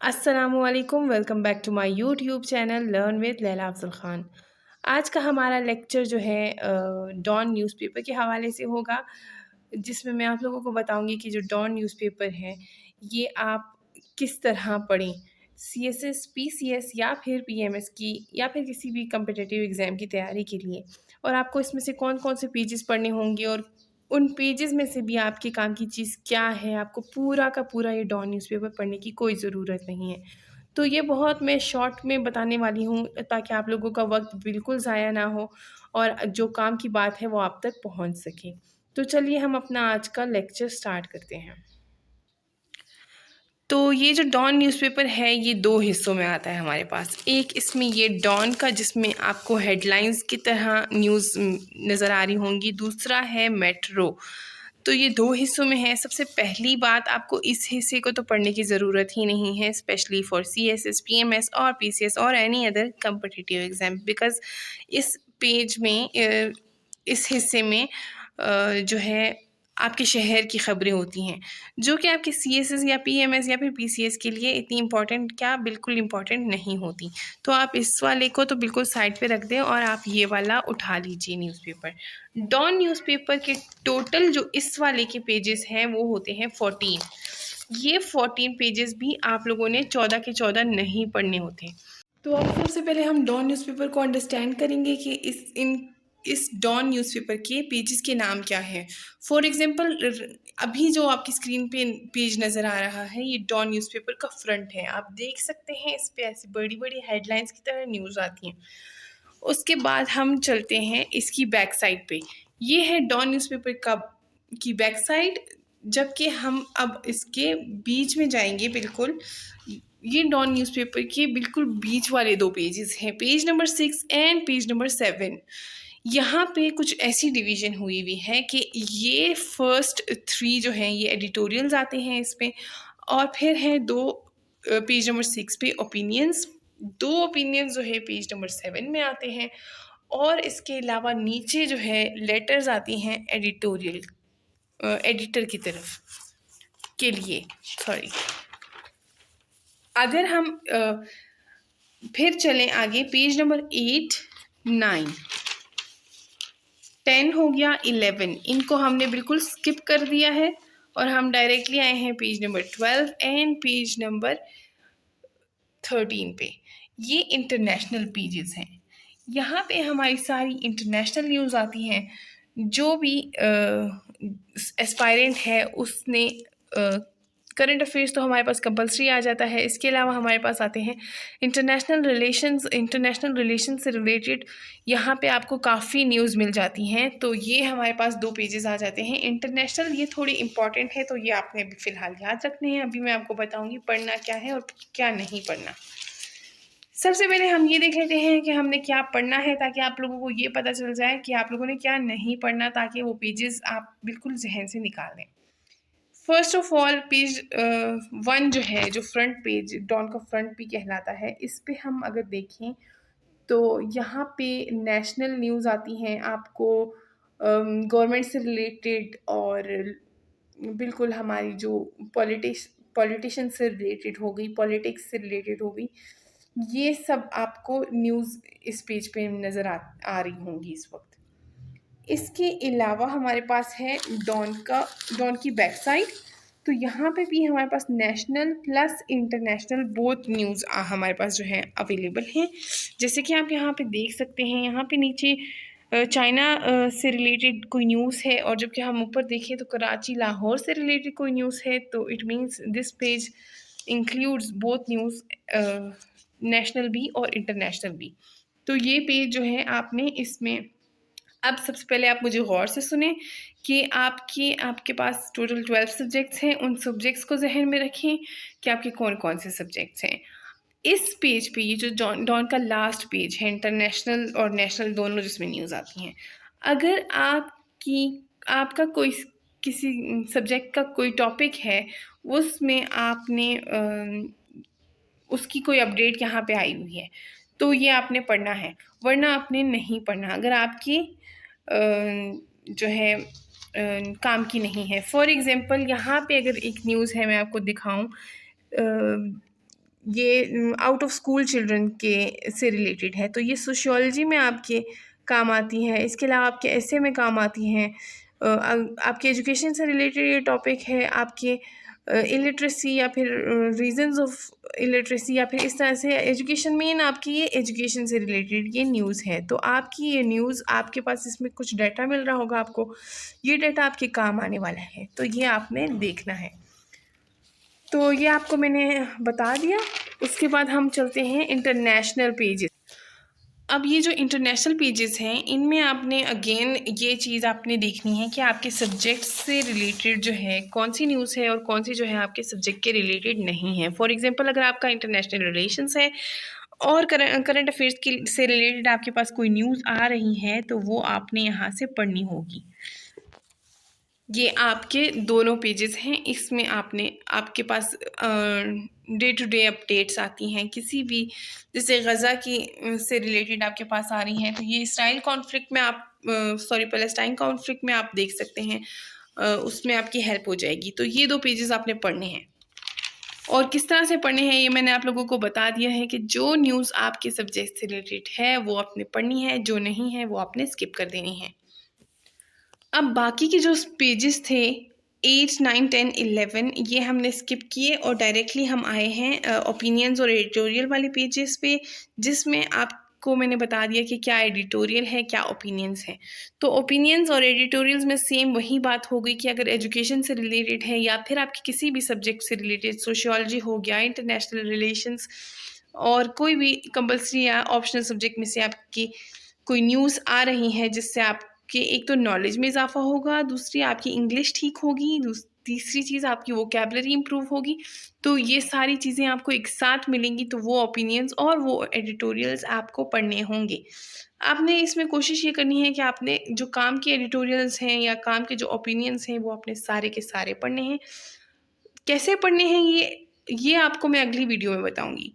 अस्सलामुअलैकुम, welcome back to my YouTube channel learn with Laila Afzal Khan. आज का हमारा लेक्चर जो है डॉन न्यूज़पेपर के हवाले से होगा, जिसमें मैं आप लोगों को बताऊंगी कि जो डॉन न्यूज़पेपर है ये आप किस तरह पढ़ें। सीएसएस, पीसीएस या फिर पीएमएस की या फिर किसी भी कम्पिटिटिव एग्ज़ाम की तैयारी के लिए, और आपको इसमें से कौन कौन से पेजेस पढ़ने होंगे और उन पेजेस में से भी आपके काम की चीज़ क्या है, आपको पूरा का पूरा ये डॉन न्यूज़पेपर पढ़ने की कोई ज़रूरत नहीं है। तो ये बहुत मैं शॉर्ट में बताने वाली हूँ ताकि आप लोगों का वक्त बिल्कुल ज़ाया ना हो और जो काम की बात है वो आप तक पहुँच सके। तो चलिए हम अपना आज का लेक्चर स्टार्ट करते हैं। तो ये जो डॉन न्यूज़पेपर है ये 2 हिस्सों में आता है हमारे पास। एक इसमें ये डॉन का, जिसमें आपको हेडलाइंस की तरह न्यूज़ नज़र आ रही होंगी। दूसरा है मेट्रो। तो ये 2 हिस्सों में है। सबसे पहली बात, आपको इस हिस्से को तो पढ़ने की ज़रूरत ही नहीं है, स्पेशली फॉर सीएसएस, पीएमएस और पीसीएस और any other competitive exam, because इस पेज में इस हिस्से में जो है आपके शहर की ख़बरें होती हैं, जो कि आपके सीएसएस या पीएमएस या फिर पीसीएस के लिए इतनी इम्पॉर्टेंट, क्या बिल्कुल इम्पॉर्टेंट नहीं होती। तो आप इस वाले को तो बिल्कुल साइड पे रख दें और आप ये वाला उठा लीजिए न्यूज़पेपर। डॉन न्यूज़पेपर के टोटल जो इस वाले के पेजेस हैं वो होते हैं 14। ये 14 पेजेस भी आप लोगों ने 14 के 14 नहीं पढ़ने होते। तो अब सबसे पहले हम डॉन न्यूज़पेपर को अंडरस्टैंड करेंगे कि इस डॉन न्यूज़पेपर के पेजेस के नाम क्या है। फॉर एग्जांपल, अभी जो आपकी स्क्रीन पे पेज नज़र आ रहा है ये डॉन न्यूज़पेपर का फ्रंट है। आप देख सकते हैं इस पे ऐसी बड़ी बड़ी हेडलाइंस की तरह न्यूज़ आती हैं। उसके बाद हम चलते हैं इसकी बैक साइड पे। ये है डॉन न्यूज़पेपर का की बैक साइड, जबकि हम अब इसके बीच में जाएंगे। बिल्कुल ये डॉन न्यूज़पेपर के बिल्कुल बीच वाले 2 पेजेस हैं, page number 6 and page number 7। यहाँ पे कुछ ऐसी डिवीज़न हुई हुई है कि ये फर्स्ट 3 जो हैं ये एडिटोरियल्स आते हैं इस पे, और फिर है 2 पेज नंबर 6 पे ओपिनियंस। 2 ओपिनियंस जो है पेज नंबर 7 में आते हैं, और इसके अलावा नीचे जो है लेटर्स आती हैं एडिटोरियल एडिटर की तरफ के लिए, सॉरी। अगर हम फिर चलें आगे, पेज नंबर 8, 9, 10 हो गया, 11, इनको हमने बिल्कुल स्किप कर दिया है और हम डायरेक्टली आए हैं page number 12 and page number 13 पे। ये इंटरनेशनल पेजेस हैं। यहाँ पे हमारी सारी इंटरनेशनल न्यूज़ आती हैं। जो भी एस्पायरेंट है उसने करंट अफेयर्स तो हमारे पास कंपलसरी आ जाता है। इसके अलावा हमारे पास आते हैं इंटरनेशनल रिलेशंस से रिलेटेड। यहाँ पे आपको काफ़ी न्यूज़ मिल जाती हैं। तो ये हमारे पास 2 पेजेस आ जाते हैं। इंटरनेशनल ये थोड़ी इंपॉर्टेंट है, तो ये आपने अभी फ़िलहाल याद रखने हैं। अभी मैं आपको बताऊँगी पढ़ना क्या है और क्या नहीं पढ़ना। सबसे पहले हम ये देख लेते हैं कि हमने क्या पढ़ना है, ताकि आप लोगों को ये पता चल जाए कि आप लोगों ने क्या नहीं पढ़ना, ताकि वो पेजेस आप बिल्कुल ज़हन से निकाल दें। फर्स्ट ऑफ ऑल, पेज 1 जो है, जो फ्रंट पेज डॉन का फ्रंट भी कहलाता है, इस पे हम अगर देखें तो यहाँ पे नेशनल न्यूज़ आती हैं आपको, गवर्नमेंट से रिलेटेड, और बिल्कुल हमारी जो पॉलिटिशियन से रिलेटेड हो गई, पॉलिटिक्स से रिलेटेड हो गई, ये सब आपको न्यूज़ इस पेज पे नज़र आ रही होंगी इस वक्त। इसके अलावा हमारे पास है डॉन की बैक साइड। तो यहाँ पे भी हमारे पास national plus international both news हमारे पास जो है अवेलेबल हैं। जैसे कि आप यहाँ पे देख सकते हैं, यहाँ पे नीचे चाइना से रिलेटेड कोई न्यूज़ है, और जबकि हम ऊपर देखें तो कराची लाहौर से रिलेटेड कोई न्यूज़ है। तो it means this page includes both news, national भी और इंटरनेशनल भी। तो ये पेज जो है आपने इसमें, अब सबसे पहले आप मुझे गौर से सुने कि आपके पास टोटल 12 सब्जेक्ट्स हैं। उन सब्जेक्ट्स को ज़हन में रखें कि आपके कौन-कौन से सब्जेक्ट्स हैं। इस पेज पे ये जो डॉन का लास्ट पेज है, इंटरनेशनल और नेशनल दोनों जिसमें न्यूज़ आती हैं। अगर आपका कोई किसी सब्जेक्ट का कोई टॉपिक है, उसमें आपने उसकी कोई अपडेट यहाँ पे आई हुई है, तो ये आपने पढ़ना है, वरना आपने नहीं पढ़ना अगर आपकी जो है काम की नहीं है। फॉर एग्ज़ाम्पल, यहाँ पे अगर एक न्यूज़ है, मैं आपको दिखाऊँ, ये आउट ऑफ स्कूल चिल्ड्रन के से रिलेटेड है, तो ये सोशियोलॉजी में आपके काम आती है। इसके अलावा आपके ऐसे में काम आती हैं। आपके एजुकेशन से रिलेटेड ये टॉपिक है, आपके इलिटरेसी या फिर रीजंस ऑफ इलिटरेसी या फिर इस तरह से एजुकेशन मेन आपकी ये एजुकेशन से रिलेटेड ये न्यूज़ है। तो आपकी ये न्यूज़ आपके पास इसमें कुछ डाटा मिल रहा होगा आपको, ये डाटा आपके काम आने वाला है, तो ये आपने देखना है। तो ये आपको मैंने बता दिया। उसके बाद हम चलते हैं इंटरनेशनल पेजेस। अब ये जो इंटरनेशनल पेजेस हैं, इनमें आपने अगेन ये चीज़ आपने देखनी है कि आपके सब्जेक्ट से रिलेटेड जो है कौन सी न्यूज़ है और कौन सी जो है आपके सब्जेक्ट के रिलेटेड नहीं है। फॉर एग्जांपल अगर आपका इंटरनेशनल रिलेशंस है और करंट अफेयर्स की से रिलेटेड आपके पास कोई न्यूज़ आ रही है, तो वो आपने यहाँ से पढ़नी होगी। ये आपके दोनों पेजेस हैं। इसमें आपने आपके पास डे टू डे अपडेट्स आती हैं किसी भी, जैसे गज़ा की से रिलेटेड आपके पास आ रही हैं, तो ये इसराइल कॉन्फ्लिक्ट में आप पैलेस्टाइन कॉन्फ्लिक्ट में आप देख सकते हैं, उसमें आपकी हेल्प हो जाएगी। तो ये 2 पेजेस आपने पढ़ने हैं। और किस तरह से पढ़ने हैं ये मैंने आप लोगों को बता दिया है कि जो न्यूज़ आपके सब्जेक्ट से रिलेटेड है वो आपने पढ़नी है, जो नहीं है वो आपने स्किप कर देनी है। अब बाकी के जो पेजेस थे 8, 9, 10, 11 ये हमने स्किप किए और डायरेक्टली हम आए हैं ओपिनियंस और एडिटोरियल वाले पेजेस पे, जिसमें आपको मैंने बता दिया कि क्या एडिटोरियल है, क्या ओपिनियंस है। तो ओपिनियंस और एडिटोरियल्स में सेम वही बात हो गई कि अगर एजुकेशन से रिलेटेड है या फिर आपके किसी भी सब्जेक्ट से रिलेटेड, सोशियोलॉजी हो गया, इंटरनेशनल रिलेशंस और कोई भी कंपल्सरी या ऑप्शनल सब्जेक्ट में से आपकी कोई न्यूज़ आ रही है जिससे आपके एक तो नॉलेज में इजाफा होगा, दूसरी आपकी इंग्लिश ठीक होगी, तीसरी चीज़ आपकी वोकैबलरी इंप्रूव होगी। तो ये सारी चीज़ें आपको एक साथ मिलेंगी, तो वो ओपिनियंस और वो एडिटोरियल्स आपको पढ़ने होंगे। आपने इसमें कोशिश ये करनी है कि आपने जो काम के एडिटोरियल्स हैं या काम के जो ओपिनियंस हैं वो अपने सारे के सारे पढ़ने हैं। कैसे पढ़ने हैं ये आपको मैं अगली वीडियो में बताऊँगी।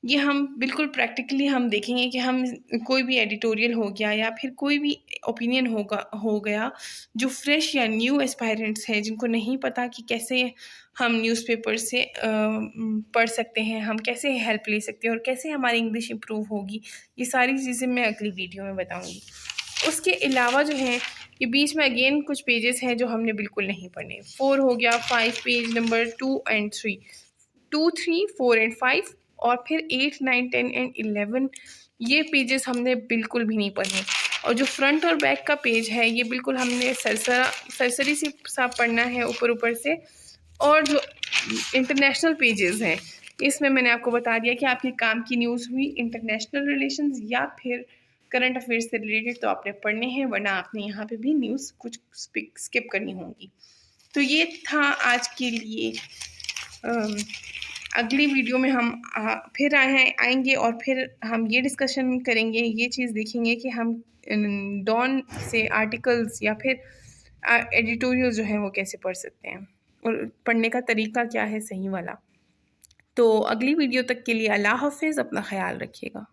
ये हम बिल्कुल प्रैक्टिकली हम देखेंगे कि हम कोई भी एडिटोरियल हो गया या फिर कोई भी ओपिनियन हो गया जो फ्रेश या न्यू एस्पायरेंट्स हैं, जिनको नहीं पता कि कैसे हम न्यूज़पेपर से पढ़ सकते हैं, हम कैसे हेल्प ले सकते हैं और कैसे हमारी इंग्लिश इम्प्रूव होगी, ये सारी चीज़ें मैं अगली वीडियो में बताऊँगी। उसके अलावा जो है ये बीच में अगेन कुछ पेजेस हैं जो हमने बिल्कुल नहीं पढ़े। 4 हो गया, 5 पेज नंबर 2 एंड 3, 2, 3, 4 एंड 5 और फिर 8, 9, 10 एंड 11 ये पेजेस हमने बिल्कुल भी नहीं पढ़े। और जो फ्रंट और बैक का पेज है ये बिल्कुल हमने सरसरी से सा पढ़ना है ऊपर से। और जो इंटरनेशनल पेजेस हैं इसमें मैंने आपको बता दिया कि आपके काम की न्यूज़ हुई इंटरनेशनल रिलेशंस या फिर करंट अफेयर्स से रिलेटेड, तो आपने पढ़ने हैं, वरना आपने यहाँ पे भी न्यूज़ कुछ स्किप करनी होगी। तो ये था आज के लिए। अगली वीडियो में हम फिर आएंगे और फिर हम ये डिस्कशन करेंगे, ये चीज़ देखेंगे कि हम डॉन से आर्टिकल्स या फिर एडिटोरियल जो है वो कैसे पढ़ सकते हैं और पढ़ने का तरीका क्या है सही वाला। तो अगली वीडियो तक के लिए अल्लाह हाफ़िज़, अपना ख्याल रखिएगा।